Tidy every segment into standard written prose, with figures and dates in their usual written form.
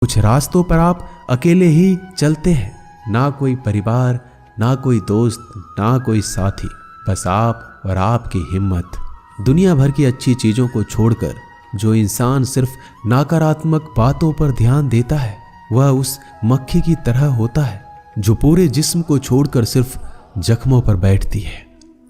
कुछ रास्तों पर आप अकेले ही चलते हैं, ना कोई परिवार, ना कोई दोस्त, ना कोई साथी, बस आप और आपकी हिम्मत। दुनिया भर की अच्छी चीजों को छोड़कर जो इंसान सिर्फ नकारात्मक बातों पर ध्यान देता है वह उस मक्खी की तरह होता है जो पूरे जिस्म को छोड़कर सिर्फ जख्मों पर बैठती है।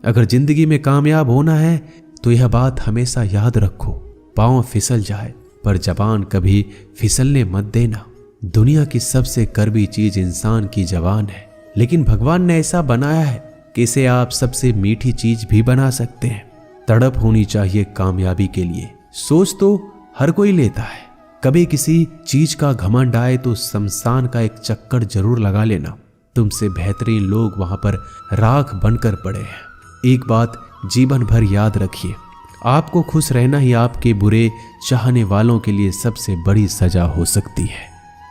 अगर जिंदगी में कामयाब होना है तो यह बात हमेशा याद रखो, पांव फिसल जाए पर जबान कभी फिसलने मत देना। दुनिया की सबसे कड़वी चीज इंसान की जबान है, लेकिन भगवान ने ऐसा बनाया है कि इसे आप सबसे मीठी चीज भी बना सकते हैं। तड़प होनी चाहिए कामयाबी के लिए। सोच तो हर कोई लेता है, कभी किसी चीज का घमंड आए तो शमशान का एक चक्कर जरूर लगा लेना। तुमसे बेहतरीन लोग वहां पर राख बनकर पड़े हैं। एक बात जीवन भर याद रखिए, आपको खुश रहना ही आपके बुरे चाहने वालों के लिए सबसे बड़ी सजा हो सकती है।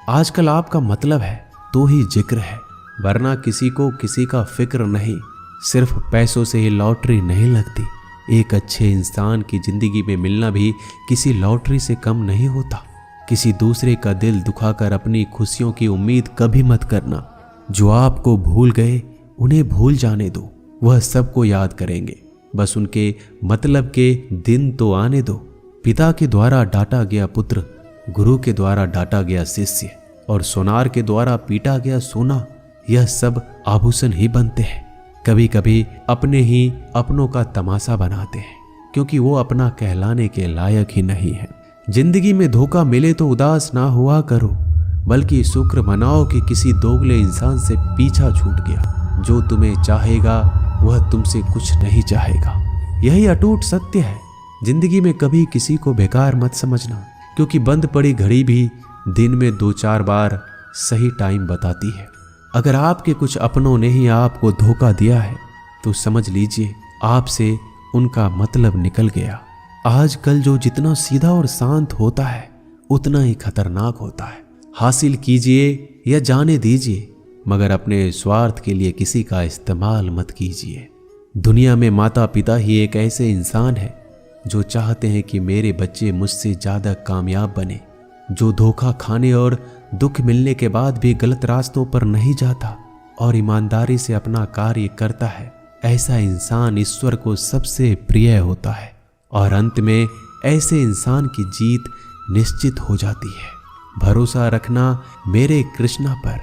आजकल आपका मतलब है तो ही जिक्र है, वरना किसी को किसी का फिक्र नहीं। सिर्फ पैसों से ही लॉटरी नहीं लगती। एक अच्छे इंसान की जिंदगी में मिलना भी किसी लॉटरी से कम नहीं होता। किसी दूसरे का दिल दुखाकर अपनी खुशियों की उम्मीद कभी मत करना। जो आपको भूल गए उन्हें भूल जाने दो, वह सबको याद करेंगे, बस उनके मतलब के दिन तो आने दो। पिता के द्वारा डांटा गया पुत्र, गुरु के द्वारा डांटा गया शिष्य और सोनार के द्वारा पीटा गया सोना, यह सब आभूषण ही बनते हैं। कभी कभी अपने ही अपनों का तमाशा बनाते हैं, क्योंकि वो अपना कहलाने के लायक ही नहीं है। जिंदगी में धोखा मिले तो उदास ना हुआ करो, बल्कि शुक्र मनाओ कि किसी दोगले इंसान से पीछा छूट गया। जो तुम्हें चाहेगा वह तुमसे कुछ नहीं चाहेगा, यही अटूट सत्य है। जिंदगी में कभी किसी को बेकार मत समझना, क्योंकि बंद पड़ी घड़ी भी दिन में 2-4 बार सही टाइम बताती है। अगर आपके कुछ अपनों ने ही आपको धोखा दिया है तो समझ लीजिए आपसे उनका मतलब निकल गया। आजकल जो जितना सीधा और शांत होता है उतना ही खतरनाक होता है। हासिल कीजिए या जाने दीजिए, मगर अपने स्वार्थ के लिए किसी का इस्तेमाल मत कीजिए। दुनिया में माता पिता ही एक ऐसे इंसान है जो चाहते हैं कि मेरे बच्चे मुझसे ज्यादा कामयाब बने, जो धोखा खाने और दुख मिलने के बाद भी गलत रास्तों पर नहीं जाता और ईमानदारी से अपना कार्य करता है। ऐसा इंसान ईश्वर को सबसे प्रिय होता है और अंत में ऐसे इंसान की जीत निश्चित हो जाती है। भरोसा रखना मेरे कृष्णा पर,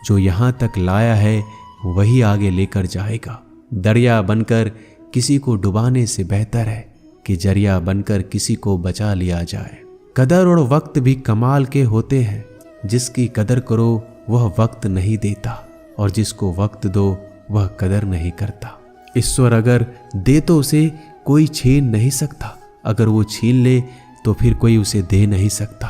जो यहाँ तक लाया है वही आगे लेकर जाएगा। दरिया बनकर किसी को डुबाने से बेहतर है कि जरिया बनकर किसी को बचा लिया जाए। कदर और वक्त भी कमाल के होते हैं। जिसकी कदर करो वह वक्त नहीं देता, और जिसको वक्त दो वह कदर नहीं करता। ईश्वर अगर दे तो उसे कोई छीन नहीं सकता, अगर वो छीन ले तो फिर कोई उसे दे नहीं सकता।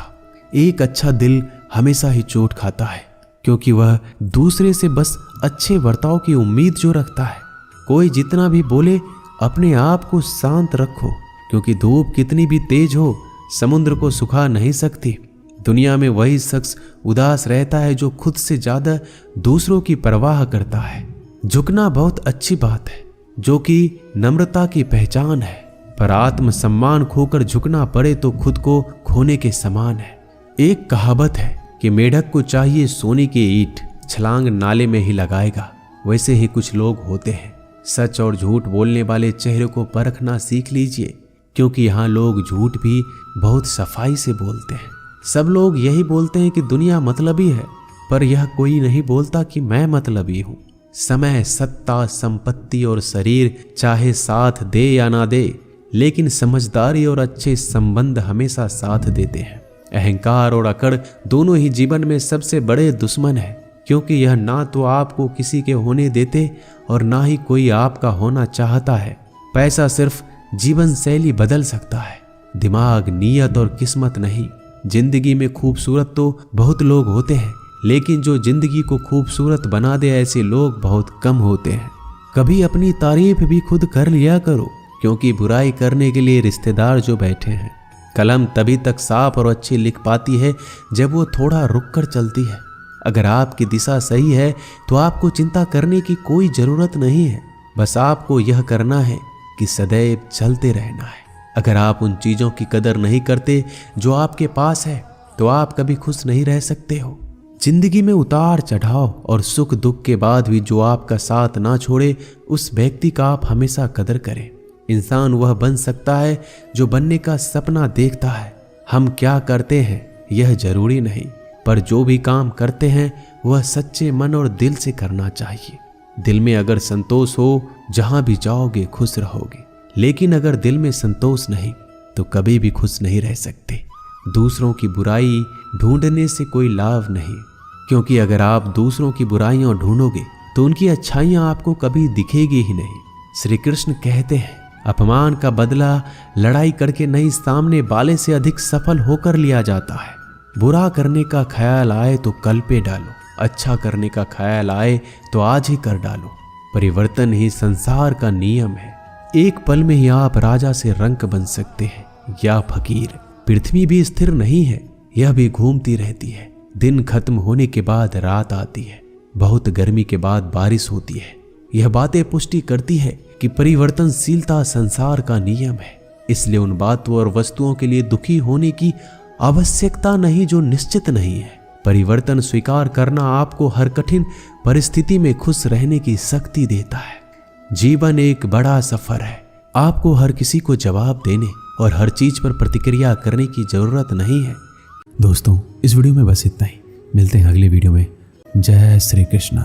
एक अच्छा दिल हमेशा ही चोट खाता है, क्योंकि वह दूसरे से बस अच्छे बर्ताव की उम्मीद जो रखता है। कोई जितना भी बोले अपने आप को शांत रखो, क्योंकि धूप कितनी भी तेज हो समुद्र को सुखा नहीं सकती। दुनिया में वही शख्स उदास रहता है जो खुद से ज्यादा दूसरों की परवाह करता है। झुकना बहुत अच्छी बात है, जो कि नम्रता की पहचान है, पर आत्मसम्मान खोकर झुकना पड़े तो खुद को खोने के समान है। एक कहावत है कि मेढक को चाहिए सोने की ईंट, छलांग नाले में ही लगाएगा। वैसे ही कुछ लोग होते हैं। सच और झूठ बोलने वाले चेहरे को परखना सीख लीजिए, क्योंकि यहाँ लोग झूठ भी बहुत सफाई से बोलते हैं। सब लोग यही बोलते हैं कि दुनिया मतलबी है, पर यह कोई नहीं बोलता कि मैं मतलबी हूँ। समय, सत्ता, संपत्ति और शरीर चाहे साथ दे या ना दे, लेकिन समझदारी और अच्छे संबंध हमेशा साथ देते हैं। अहंकार और अकड़ दोनों ही जीवन में सबसे बड़े दुश्मन है, क्योंकि यह ना तो आपको किसी के होने देते और ना ही कोई आपका होना चाहता है। पैसा सिर्फ जीवन शैली बदल सकता है, दिमाग, नीयत और किस्मत नहीं। जिंदगी में खूबसूरत तो बहुत लोग होते हैं, लेकिन जो जिंदगी को खूबसूरत बना दे ऐसे लोग बहुत कम होते हैं। कभी अपनी तारीफ भी खुद कर लिया करो, क्योंकि बुराई करने के लिए रिश्तेदार जो बैठे हैं। कलम तभी तक साफ और अच्छी लिख पाती है जब वो थोड़ा रुक कर चलती है। अगर आपकी दिशा सही है तो आपको चिंता करने की कोई जरूरत नहीं है। बस आपको यह करना है कि सदैव चलते रहना है। अगर आप उन चीजों की कदर नहीं करते जो आपके पास है, तो आप कभी खुश नहीं रह सकते हो। जिंदगी में उतार चढ़ाव और सुख दुख के बाद भी जो आपका साथ ना छोड़े, उस व्यक्ति का आप हमेशा कदर करें। इंसान वह बन सकता है जो बनने का सपना देखता है। हम क्या करते हैं यह जरूरी नहीं, पर जो भी काम करते हैं वह सच्चे मन और दिल से करना चाहिए। दिल में अगर संतोष हो, जहां भी जाओगे खुश रहोगे, लेकिन अगर दिल में संतोष नहीं तो कभी भी खुश नहीं रह सकते। दूसरों की बुराई ढूंढने से कोई लाभ नहीं, क्योंकि अगर आप दूसरों की बुराइयां ढूंढोगे तो उनकी अच्छाइयां आपको कभी दिखेगी ही नहीं। श्री कृष्ण कहते हैं, अपमान का बदला लड़ाई करके नहीं, सामने वाले से अधिक सफल होकर लिया जाता है। बुरा करने का ख्याल आए तो कल पे डालो, अच्छा करने का ख्याल आए तो आज ही कर डालो। परिवर्तन ही संसार का नियम है। एक पल में ही आप राजा से रंक बन सकते हैं या फकीर। पृथ्वी भी स्थिर नहीं है, यह भी घूमती रहती है। दिन खत्म होने के बाद रात आती है, बहुत गर्मी के बाद बारिश होती है। यह बातें पुष्टि करती है कि परिवर्तनशीलता संसार का नियम है। इसलिए उन बातों और वस्तुओं के लिए दुखी होने की आवश्यकता नहीं जो निश्चित नहीं है। परिवर्तन स्वीकार करना आपको हर कठिन परिस्थिति में खुश रहने की शक्ति देता है। जीवन एक बड़ा सफर है। आपको हर किसी को जवाब देने और हर चीज पर प्रतिक्रिया करने की जरूरत नहीं है। दोस्तों, इस वीडियो में बस इतना ही। मिलते हैं अगले वीडियो में। जय श्री कृष्ण।